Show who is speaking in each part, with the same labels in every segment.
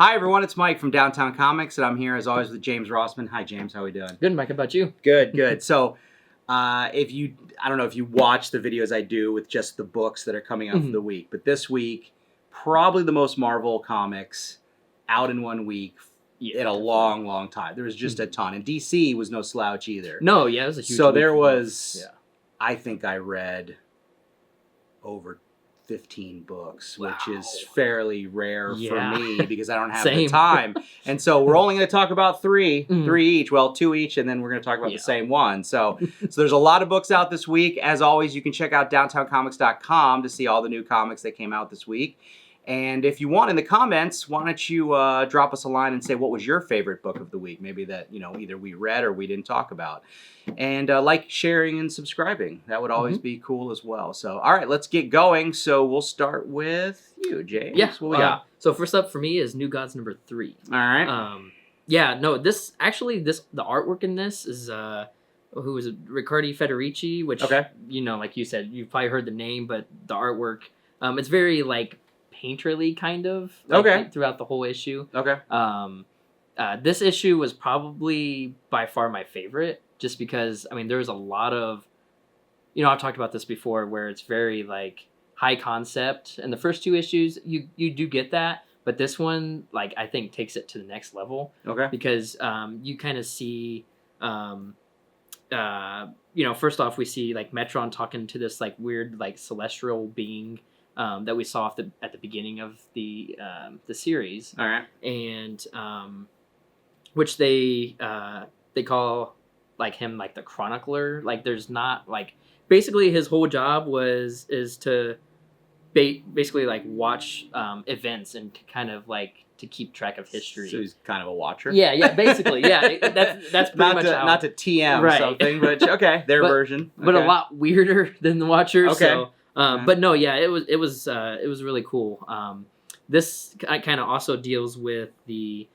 Speaker 1: Hi, everyone. It's Mike from Downtown Comics, and I'm here, as always, with James Rossman. Hi, James. How are we doing?
Speaker 2: Good, Mike. How about you?
Speaker 1: Good. So, I don't know if you watch the videos I do with just the books that are coming out for the week, but this week, probably the most Marvel comics out in 1 week in a long time. There was just a ton. And DC was no slouch either.
Speaker 2: No, yeah, it was a huge
Speaker 1: So
Speaker 2: week
Speaker 1: there
Speaker 2: for
Speaker 1: was,
Speaker 2: both.
Speaker 1: I think I read over 15 books, which is fairly rare for me because I don't have the time. And so we're only going to talk about three each. Well, two each, and then we're going to talk about the same one. So there's a lot of books out this week. As always, you can check out downtowncomics.com to see all the new comics that came out this week. And if you want, in the comments, why don't you drop us a line and say what was your favorite book of the week? Maybe that, either we read or we didn't talk about. And like, sharing, and subscribing. That would always be cool as well. So, all right, let's get going. So we'll start with you, James.
Speaker 2: Yeah.
Speaker 1: What we got?
Speaker 2: So first up for me is New Gods number 3.
Speaker 1: All right.
Speaker 2: The artwork in this is who is it? Riccardi Federici, which like you said, you've probably heard the name, but the artwork, it's very painterly kind of throughout the whole issue. This issue was probably by far my favorite, just because there's a lot of, I've talked about this before, where it's very high concept, and the first 2 issues you do get that, but this one I think takes it to the next level. Because you kind of see first off we see Metron talking to this weird celestial being that we saw at the beginning of the series.
Speaker 1: All right.
Speaker 2: And which they call him the chronicler. There's not basically his whole job is to basically watch events and kind of to keep track of history.
Speaker 1: So he's kind of a watcher.
Speaker 2: Yeah, basically, yeah. That's pretty much
Speaker 1: not to TM something, but their version.
Speaker 2: But a lot weirder than the Watcher.
Speaker 1: Okay.
Speaker 2: So, but no, yeah, it was really cool. This kind of also deals with the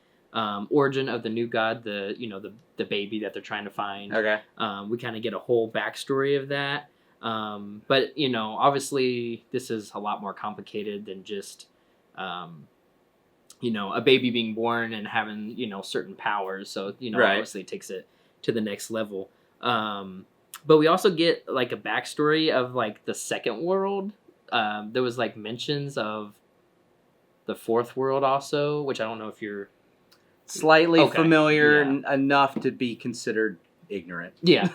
Speaker 2: origin of the new god, the baby that they're trying to find.
Speaker 1: Okay.
Speaker 2: We kind of get a whole backstory of that. But obviously this is a lot more complicated than just a baby being born and having certain powers. So obviously it takes it to the next level. But we also get a backstory of the second world. There was mentions of the fourth world also, which I don't know if you're
Speaker 1: slightly familiar enough to be considered ignorant.
Speaker 2: Yeah.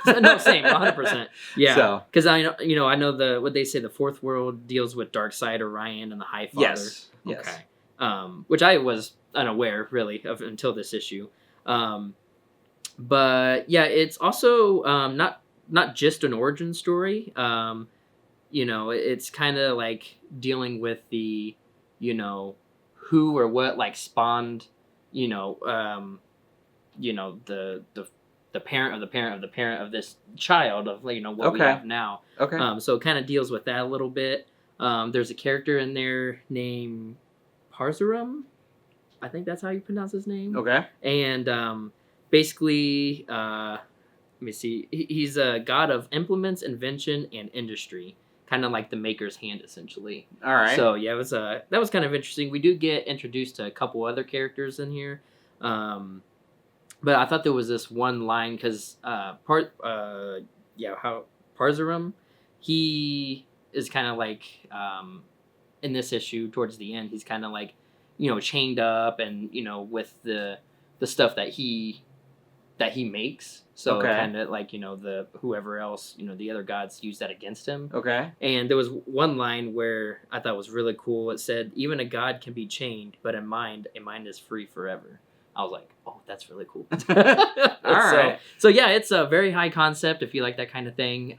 Speaker 2: No, same, 100%. Yeah. Because I know what they say, the fourth world deals with Darkseid, Orion, and the High Father.
Speaker 1: Yes.
Speaker 2: Okay. Which I was unaware really of until this issue. But yeah, it's also not just an origin story. It's kind of dealing with the who or what spawned the parent of the parent of the parent of this child of what we have now. So it kind of deals with that a little bit. There's a character in there named Parzarum. I think that's how you pronounce his name. And basically, let me see. He's a god of implements, invention, and industry. Kind of like the maker's hand, essentially.
Speaker 1: All right.
Speaker 2: So yeah, that was kind of interesting. We do get introduced to a couple other characters in here, but I thought there was this one line because Parzarum, he is kind of in this issue towards the end, he's kind of chained up and with the stuff that he makes. So kind of the whoever else, the other gods use that against him. And there was one line where I thought was really cool. It said, "Even a god can be chained, but a mind is free forever." I was like, "Oh, that's really cool."
Speaker 1: All right.
Speaker 2: So yeah, it's a very high concept if you like that kind of thing.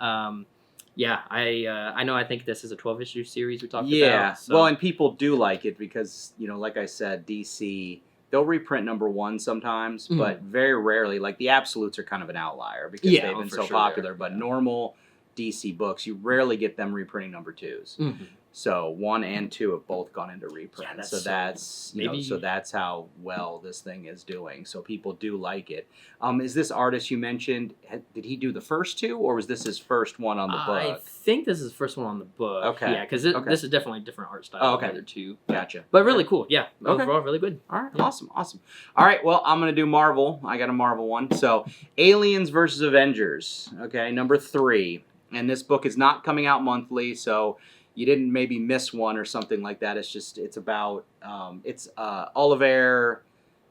Speaker 2: Yeah, I know. I think this is a 12-issue series we talked about.
Speaker 1: Yeah.
Speaker 2: So.
Speaker 1: Well, and people do like it because like I said, DC. They'll reprint number 1 sometimes, but very rarely. The Absolutes are kind of an outlier because they've been so popular. But normal DC books, you rarely get them reprinting number 2s. So 1 and 2 have both gone into reprint.
Speaker 2: Yeah,
Speaker 1: so that's so that's how well this thing is doing. So people do like it. Is this artist you mentioned? Did he do the first 2, or was this his first one on the book?
Speaker 2: I think this is the first one on the book.
Speaker 1: Okay.
Speaker 2: Yeah, because this is definitely a different art style than the other 2.
Speaker 1: Gotcha.
Speaker 2: But really cool. Yeah. Overall, really good.
Speaker 1: All right. Yeah. Awesome. All right. Well, I'm gonna do Marvel. I got a Marvel one. So, Aliens versus Avengers. Okay, number 3, and this book is not coming out monthly, so you didn't maybe miss one or something like that. It's about Oliver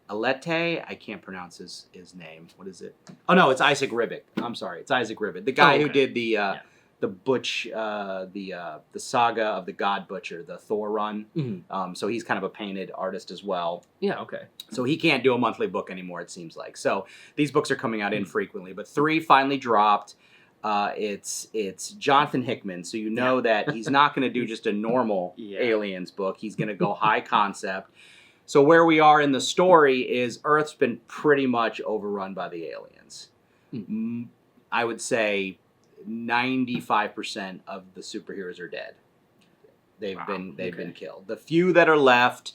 Speaker 1: Alette. I can't pronounce his name. What is it? Oh no, it's Isaac Ribic. I'm sorry, it's Isaac Ribic, the guy who did the saga of the God Butcher, the Thor run. Mm-hmm. So he's kind of a painted artist as well.
Speaker 2: Yeah. Okay.
Speaker 1: So he can't do a monthly book anymore, it seems like. So these books are coming out infrequently, but 3 finally dropped. It's Jonathan Hickman, so you know that he's not going to do just a normal Aliens book. He's going to go high concept. So where we are in the story is Earth's been pretty much overrun by the aliens. I would say 95% of the superheroes are dead. They've been killed. The few that are left,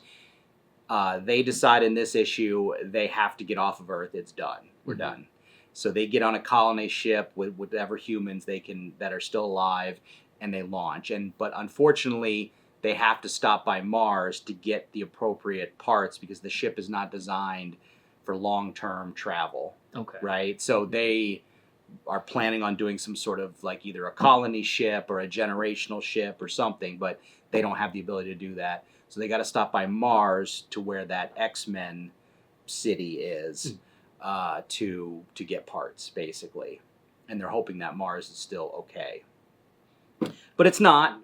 Speaker 1: they decide in this issue they have to get off of Earth. It's done. We're done. So they get on a colony ship with whatever humans that are still alive, and they launch. But unfortunately, they have to stop by Mars to get the appropriate parts because the ship is not designed for long-term travel. Okay. Right? So they are planning on doing some sort of like either a colony ship or a generational ship or something, but they don't have the ability to do that. So they got to stop by Mars to where that X-Men city is. To get parts, basically. And they're hoping that Mars is still okay. But it's not,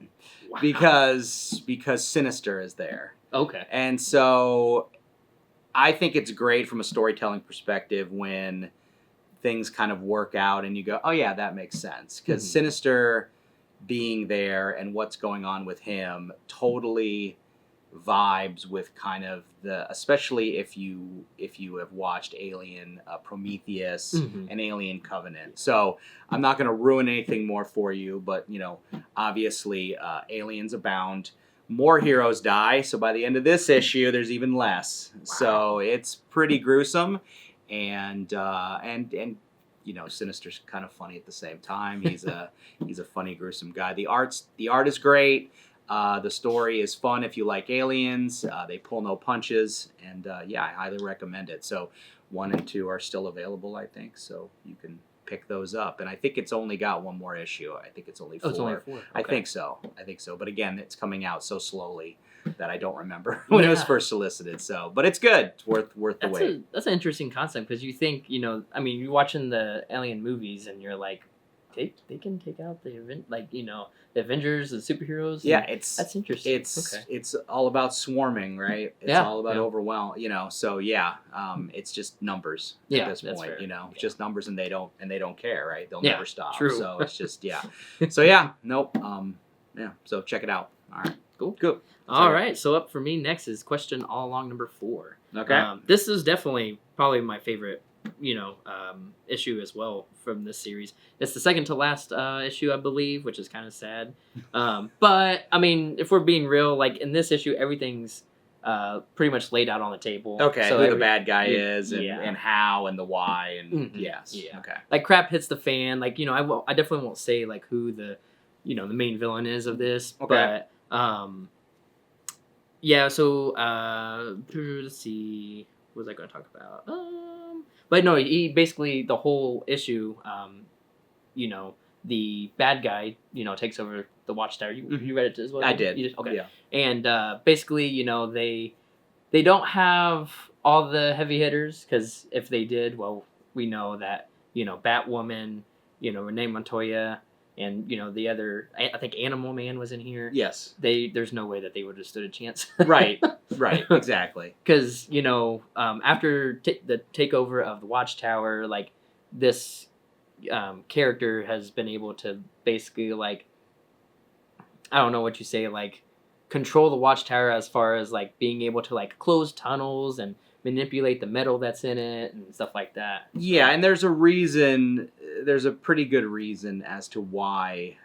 Speaker 1: because Sinister is there. Okay. And so I think it's great from a storytelling perspective when things kind of work out and you go, oh yeah, that makes sense. Because Sinister being there and what's going on with him totally vibes with kind of especially if you have watched Alien Prometheus and Alien Covenant. So I'm not going to ruin anything more for you, but obviously aliens abound. More heroes die, so by the end of this issue there's even less. Wow. So it's pretty gruesome, and Sinister's kind of funny at the same time. He's a funny, gruesome guy. The art is great. The story is fun if you like aliens. They pull no punches, and I highly recommend it. So 1 and 2 are still available, I think, so you can pick those up. And I think it's only got 1 more issue. I think it's only 4.
Speaker 2: Oh, it's only 4. Okay.
Speaker 1: I think so. But again, it's coming out so slowly that I don't remember when it was first solicited. So, but it's good. It's worth the wait.
Speaker 2: That's an interesting concept, because you think, you're watching the Alien movies and you're like, they can take out the the Avengers, the superheroes.
Speaker 1: Yeah,
Speaker 2: that's interesting.
Speaker 1: It's all about swarming, right? It's all about overwhelm. So it's just numbers at this point. Fair. It's just numbers, and they don't care, right? They'll never stop. True. So it's just nope. So check it out. All right. Cool.
Speaker 2: All right. So up for me next is question all along number 4. Okay. This is definitely probably my favorite issue as well from this series. It's the second to last issue, I believe, which is kind of sad. But if we're being real, like in this issue, everything's pretty much laid out on the table.
Speaker 1: Okay, so who the bad guy is, and how, and the why, and yes. Yeah. Okay.
Speaker 2: Like crap hits the fan. Like I definitely won't say like who the the main villain is of this. Okay. But So let's see. What was I going to talk about? But no, he basically, the whole issue, the bad guy, takes over the Watchtower. You read it as well?
Speaker 1: I did.
Speaker 2: You did? Okay. Yeah. And basically, they don't have all the heavy hitters, because if they did, well, we know that, Batwoman, Renee Montoya, and the other, I think Animal Man was in here. Yes. There's no way that they would have stood a chance.
Speaker 1: Right, exactly.
Speaker 2: Because after the takeover of the Watchtower, like this character has been able to basically I don't know what you say, control the Watchtower as far as being able to close tunnels and manipulate the metal that's in it and stuff like that.
Speaker 1: Yeah, and there's a pretty good reason as to why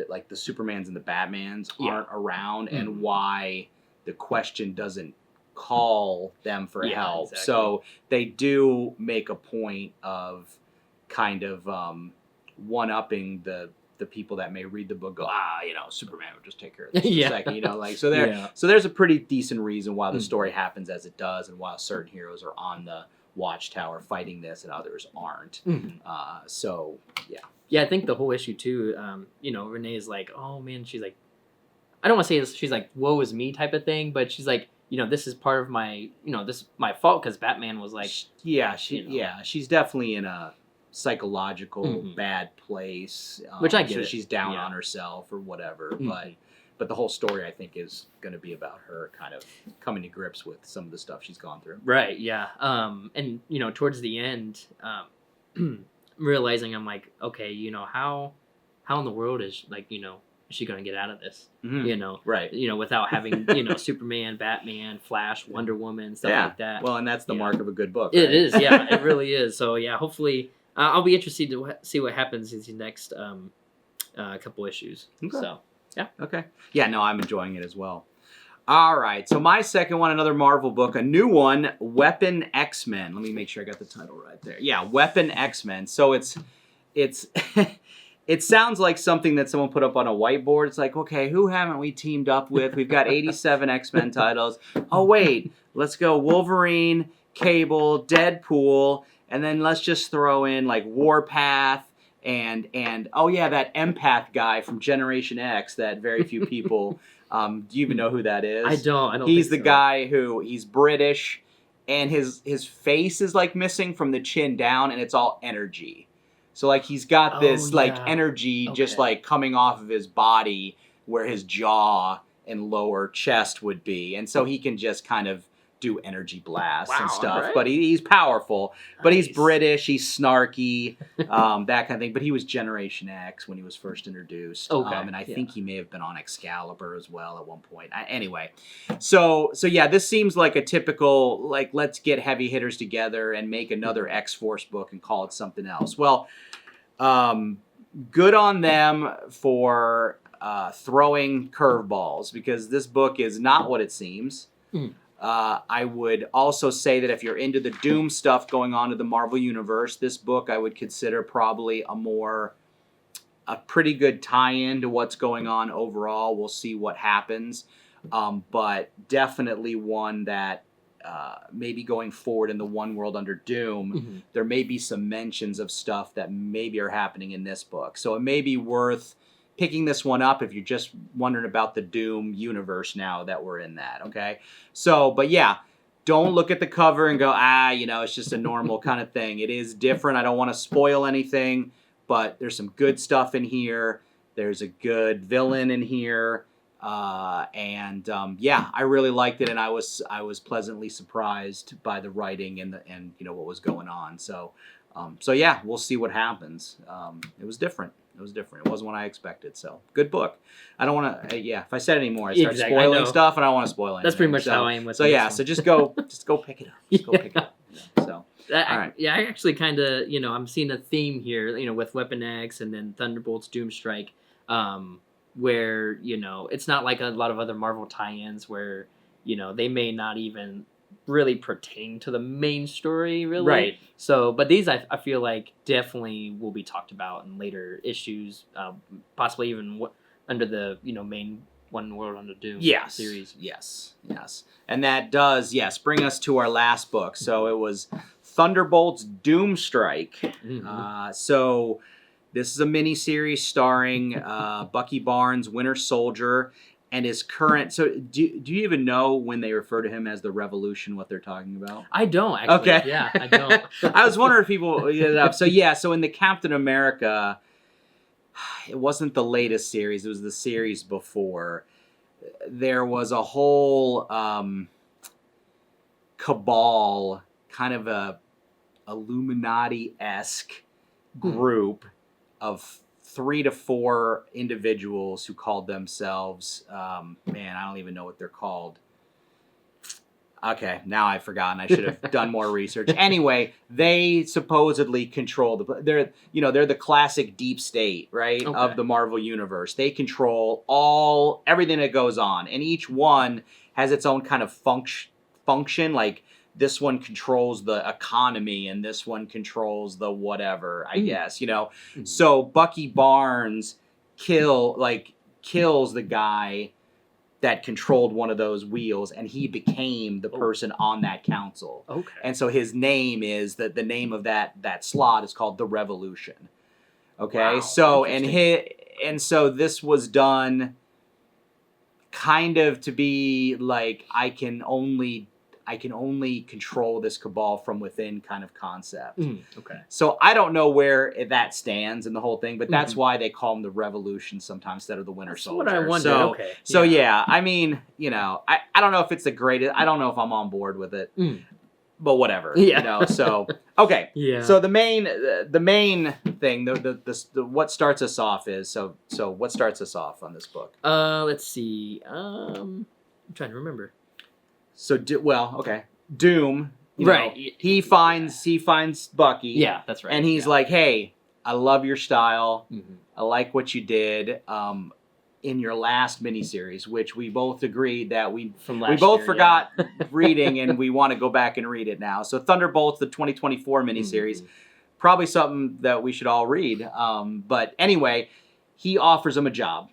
Speaker 1: like the Supermans and the Batmans aren't around, and why the Question doesn't call them for help. Exactly. So they do make a point of kind of one-upping the people that may read the book, go, Superman would just take care of this in a second, like, so so there's a pretty decent reason why the story happens as it does, and why certain heroes are on the Watchtower fighting this and others aren't. So
Speaker 2: I think the whole issue too, Renee is like, oh man, she's like, I don't want to say she's like, woe is me type of thing, but she's like, this is part of my, this is my fault, because Batman was like,
Speaker 1: she's definitely in a psychological bad place,
Speaker 2: which I get.
Speaker 1: So she's down on herself or whatever, but the whole story, I think, is going to be about her kind of coming to grips with some of the stuff she's gone through.
Speaker 2: Right. Yeah. And towards the end, realizing, I'm like, okay, how in the world is, like, is she going to get out of this?
Speaker 1: Right.
Speaker 2: Without having, Superman, Batman, Flash, Wonder Woman, stuff like that.
Speaker 1: Well, and that's the mark of a good book. Right?
Speaker 2: It is. Yeah, it really is. So yeah, hopefully I'll be interested to see what happens in the next couple issues. Okay. So yeah.
Speaker 1: Okay. Yeah, no, I'm enjoying it as well. All right. So my second one, another Marvel book, a new one, Weapon X-Men. Let me make sure I got the title right there. Yeah, Weapon X-Men. So it's it sounds like something that someone put up on a whiteboard. It's like, okay, who haven't we teamed up with? We've got 87 X-Men titles. Oh, wait, let's go Wolverine, Cable, Deadpool, and then let's just throw in like Warpath and oh yeah, that empath guy from Generation X that very few people do you even know who that is?
Speaker 2: I don't.
Speaker 1: He's the guy who, he's British, and his face is like missing from the chin down, and it's all energy. So like he's got this like energy just like coming off of his body where his jaw and lower chest would be, and so he can just kind of do energy blasts and stuff. Right. But he's powerful. Nice. But he's British. He's snarky, that kind of thing. But he was Generation X when he was first introduced. And I think he may have been on Excalibur as well at one point. Anyway, so yeah, this seems like a typical, like, let's get heavy hitters together and make another X-Force book and call it something else. Well, good on them for throwing curveballs, because this book is not what it seems. I would also say that if you're into the Doom stuff going on in the Marvel Universe, this book I would consider probably a pretty good tie-in to what's going on overall. We'll see what happens. But definitely one that maybe going forward in the one world under Doom, there may be some mentions of stuff that maybe are happening in this book. So it may be worth picking this one up if you're just wondering about the Doom universe now that we're in that, okay? So, but yeah, don't look at the cover and go, it's just a normal kind of thing. It is different. I don't want to spoil anything, but there's some good stuff in here. There's a good villain in here. I really liked it, and I was pleasantly surprised by the writing and what was going on. So yeah, we'll see what happens. It was different. It wasn't what I expected. So good book. I don't want to. If I said any more, I start spoiling stuff, and I don't want to spoil anything.
Speaker 2: That's pretty much how I am with.
Speaker 1: So yeah, so just go pick it up. Pick it up. All right.
Speaker 2: I actually kind of I'm seeing a theme here. With Weapon X and then Thunderbolts, Doomstrike, where it's not like a lot of other Marvel tie-ins where they may not even really pertain to the main story, really. Right. So, but these I feel like definitely will be talked about in later issues, possibly even under the main One World Under Doom series.
Speaker 1: Yes. And that does bring us to our last book. So it was Thunderbolts, Doomstrike. So this is a miniseries starring Bucky Barnes, Winter Soldier, and his current. So do you even know when they refer to him as the Revolution, what they're talking about?
Speaker 2: I don't actually. Okay. Yeah, I don't.
Speaker 1: I was wondering if people get it up. So in the Captain America, it wasn't the latest series. It was the series before. There was a whole cabal, kind of a Illuminati-esque group of 3 to 4 individuals who called themselves, I don't even know what they're called. Okay, now I've forgotten. I should have done more research. Anyway, they supposedly control they're the classic deep state, right, of the Marvel universe. They control everything that goes on, and each one has its own kind of function. Like this one controls the economy, and this one controls the whatever. I guess So Bucky Barnes kills the guy that controlled one of those wheels, and he became the person on that council.
Speaker 2: Okay.
Speaker 1: And so his name is the name of that slot is called the Revolution. Okay. Wow, so this was done kind of to be like I can only control this cabal from within kind of concept.
Speaker 2: Okay.
Speaker 1: So I don't know where that stands in the whole thing, but that's why they call them the Revolution sometimes instead of the Winter Soldier.
Speaker 2: What I wonder.
Speaker 1: So yeah, I mean, I don't know if it's the greatest. I don't know if I'm on board with it, but whatever.
Speaker 2: Yeah.
Speaker 1: So okay.
Speaker 2: Yeah.
Speaker 1: So the main thing, the what starts us off is so what starts us off on this book?
Speaker 2: Let's see. I'm trying to remember.
Speaker 1: So Doom,
Speaker 2: right?
Speaker 1: He finds Bucky.
Speaker 2: Yeah, that's right.
Speaker 1: And he's like, "Hey, I love your style. I like what you did in your last miniseries, which we both agreed that we both forgot reading, and we want to go back and read it now. So Thunderbolts, the 2024 miniseries, probably something that we should all read. But anyway, he offers him a job,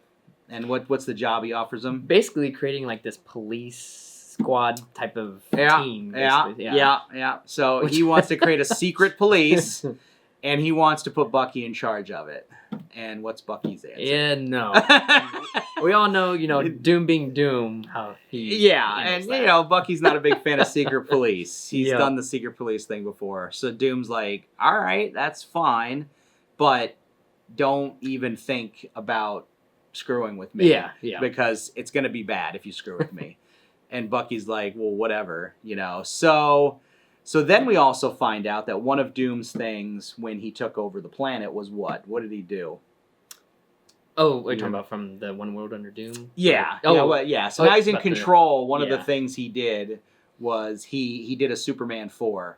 Speaker 1: and what's the job he offers him?
Speaker 2: Basically, creating like this police squad type of team.
Speaker 1: Yeah. So he wants to create a secret police, and he wants to put Bucky in charge of it. And what's Bucky's answer?
Speaker 2: Yeah, no. We all know, Doom being Doom, how he...
Speaker 1: Bucky's not a big fan of secret police. He's done the secret police thing before. So Doom's like, all right, that's fine, but don't even think about screwing with me.
Speaker 2: Yeah.
Speaker 1: Because it's going to be bad if you screw with me. And Bucky's like, well, whatever, So then we also find out that one of Doom's things when he took over the planet was what? What did he do?
Speaker 2: Oh, we're talking about from the One World Under Doom?
Speaker 1: Yeah. So now he's in control. One of the things he did was he did a Superman 4,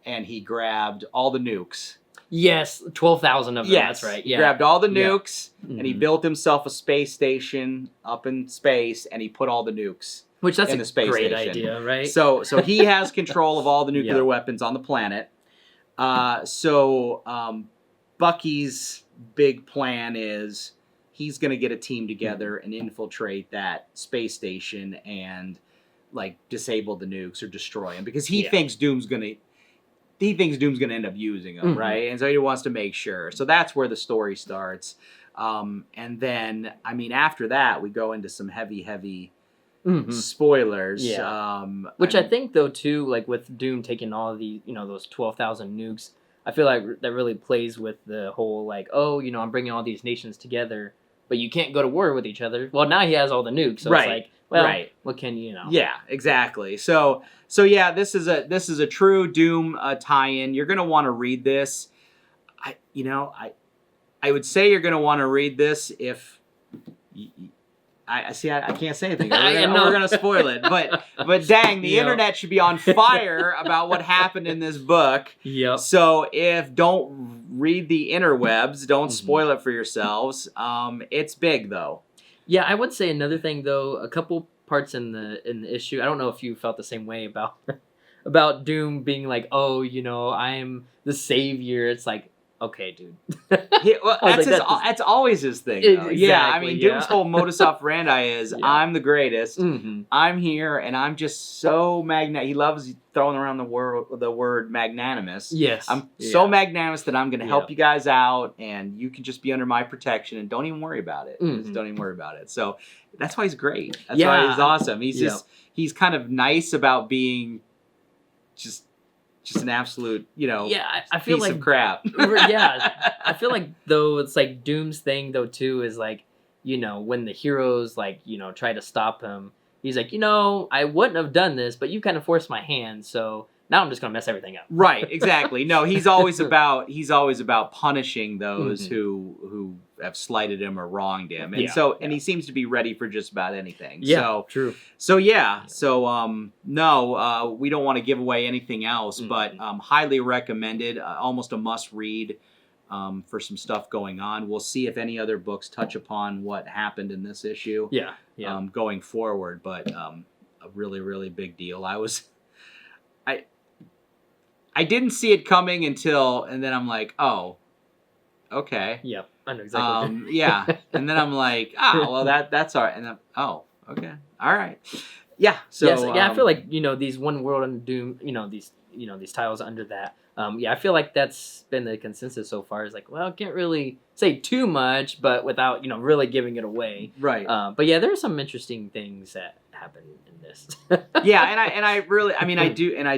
Speaker 1: and he grabbed all the nukes.
Speaker 2: Yes, 12,000 of them.
Speaker 1: Yes,
Speaker 2: that's right.
Speaker 1: He grabbed all the nukes, and he built himself a space station up in space, and he put all the nukes.
Speaker 2: Which that's
Speaker 1: in the space
Speaker 2: great
Speaker 1: station.
Speaker 2: idea, right?
Speaker 1: So he has control of all the nuclear weapons on the planet. Bucky's big plan is he's going to get a team together and infiltrate that space station and like disable the nukes or destroy them because he thinks Doom's going to end up using them, right? And so he wants to make sure. So that's where the story starts. And then, after that, we go into some heavy spoilers.
Speaker 2: Yeah. Which I think, though, too, like with Doom taking all of the, those 12,000 nukes, I feel like that really plays with the whole, like, I'm bringing all these nations together, but you can't go to war with each other. Well, now he has all the nukes, so it's like, well, what can you know?
Speaker 1: Yeah, exactly. So yeah, this is a true Doom tie-in. You're gonna want to read this. I would say you're gonna want to read this if. I can't say anything. We're gonna spoil it, but dang, the internet should be on fire about what happened in this book.
Speaker 2: Yep.
Speaker 1: So don't read the interwebs, don't spoil it for yourselves. It's big though.
Speaker 2: Yeah, I would say another thing though. A couple parts in the issue. I don't know if you felt the same way about Doom being like, I'm the savior. It's like, okay, dude.
Speaker 1: That's always his thing. Though.
Speaker 2: Exactly,
Speaker 1: Doom's whole modus operandi is I'm the greatest. I'm here, and I'm just so magnanimous. He loves throwing around the word magnanimous.
Speaker 2: Yes,
Speaker 1: I'm so magnanimous that I'm going to help you guys out, and you can just be under my protection, and don't even worry about it. Just don't even worry about it. So that's why he's great. That's why he's awesome. He's he's kind of nice about being just an absolute,
Speaker 2: I feel
Speaker 1: piece
Speaker 2: like
Speaker 1: of crap.
Speaker 2: I feel like though it's like Doom's thing though too is like, when the heroes like, try to stop him, he's like, I wouldn't have done this, but you kind of forced my hand, so now I'm just gonna mess everything up.
Speaker 1: Right, exactly. No, he's always about punishing those who have slighted him or wronged him. And so and he seems to be ready for just about anything.
Speaker 2: Yeah,
Speaker 1: so
Speaker 2: true.
Speaker 1: So yeah, so no, we don't want to give away anything else, but highly recommended, almost a must read for some stuff going on. We'll see if any other books touch upon what happened in this issue. Going forward, but a really, really big deal. I didn't see it coming and then I'm like, oh, okay.
Speaker 2: Yep, I know exactly.
Speaker 1: Yeah, and then I'm like, well, that's all right. And then, oh, okay, all right. Yeah. So
Speaker 2: I feel like these One World and Doom, these titles under that. I feel like that's been the consensus so far. Is like, well, can't really say too much, but without really giving it away.
Speaker 1: Right.
Speaker 2: But yeah, there are some interesting things that happen in this.
Speaker 1: Yeah, and I really, I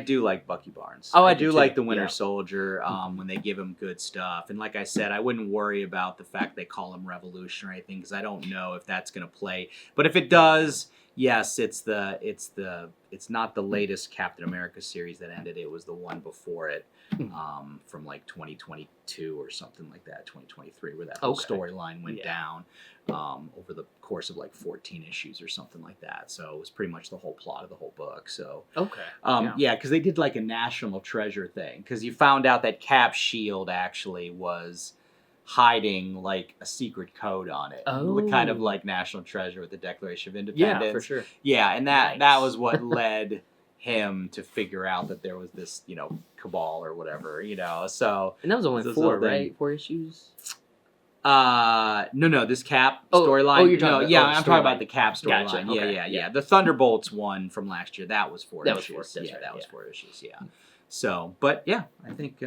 Speaker 1: do like Bucky Barnes.
Speaker 2: Oh,
Speaker 1: I do
Speaker 2: too.
Speaker 1: like the Winter Soldier when they give him good stuff. And like I said, I wouldn't worry about the fact they call him Revolution or anything because I don't know if that's going to play. But if it does, yes, it's not the latest Captain America series that ended. It was the one before it, from like 2022 or something like that, 2023, where that whole storyline went down over the course of like 14 issues or something like that. So it was pretty much the whole plot of the whole book. So because they did like a national treasure thing because you found out that Cap's shield actually was hiding like a secret code on it, kind of like National Treasure with the Declaration of Independence.
Speaker 2: Yeah, for sure.
Speaker 1: Yeah, and that was what led him to figure out that there was this, cabal or whatever, So
Speaker 2: and that was only 4, right? 4 issues.
Speaker 1: No, this Cap storyline.
Speaker 2: Oh, you're talking about,
Speaker 1: I'm talking about the Cap storyline.
Speaker 2: Gotcha. Okay.
Speaker 1: Yeah. The Thunderbolts one from last year, that was 4 issues.
Speaker 2: That was 4
Speaker 1: issues. Yeah. So, but yeah, I think.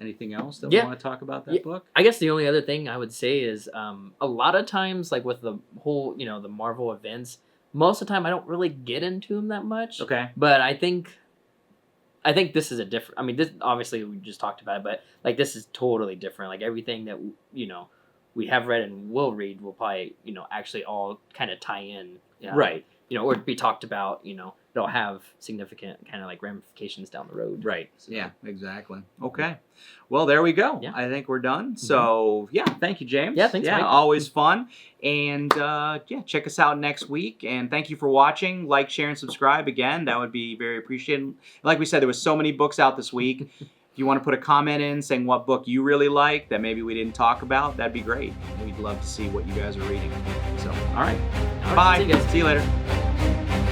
Speaker 1: Anything else that we want to talk about that book?
Speaker 2: I guess the only other thing I would say is a lot of times, like with the whole, the Marvel events, most of the time I don't really get into them that much.
Speaker 1: Okay.
Speaker 2: But I think this is a different. I mean, this obviously we just talked about it, but like this is totally different. Like everything that we have read and will read will probably actually all kind of tie in.
Speaker 1: Right.
Speaker 2: Or be talked about. It'll have significant kind of like ramifications down the road.
Speaker 1: Right. So. Yeah, exactly. Okay. Well, there we go. Yeah. I think we're done. So, thank you, James.
Speaker 2: Yeah, thanks, Mike.
Speaker 1: Always fun. And, check us out next week. And thank you for watching. Like, share, and subscribe. Again, that would be very appreciated. Like we said, there was so many books out this week. If you want to put a comment in saying what book you really like that maybe we didn't talk about, that'd be great. We'd love to see what you guys are reading. So, all right. Bye.
Speaker 2: See you guys.
Speaker 1: See you later.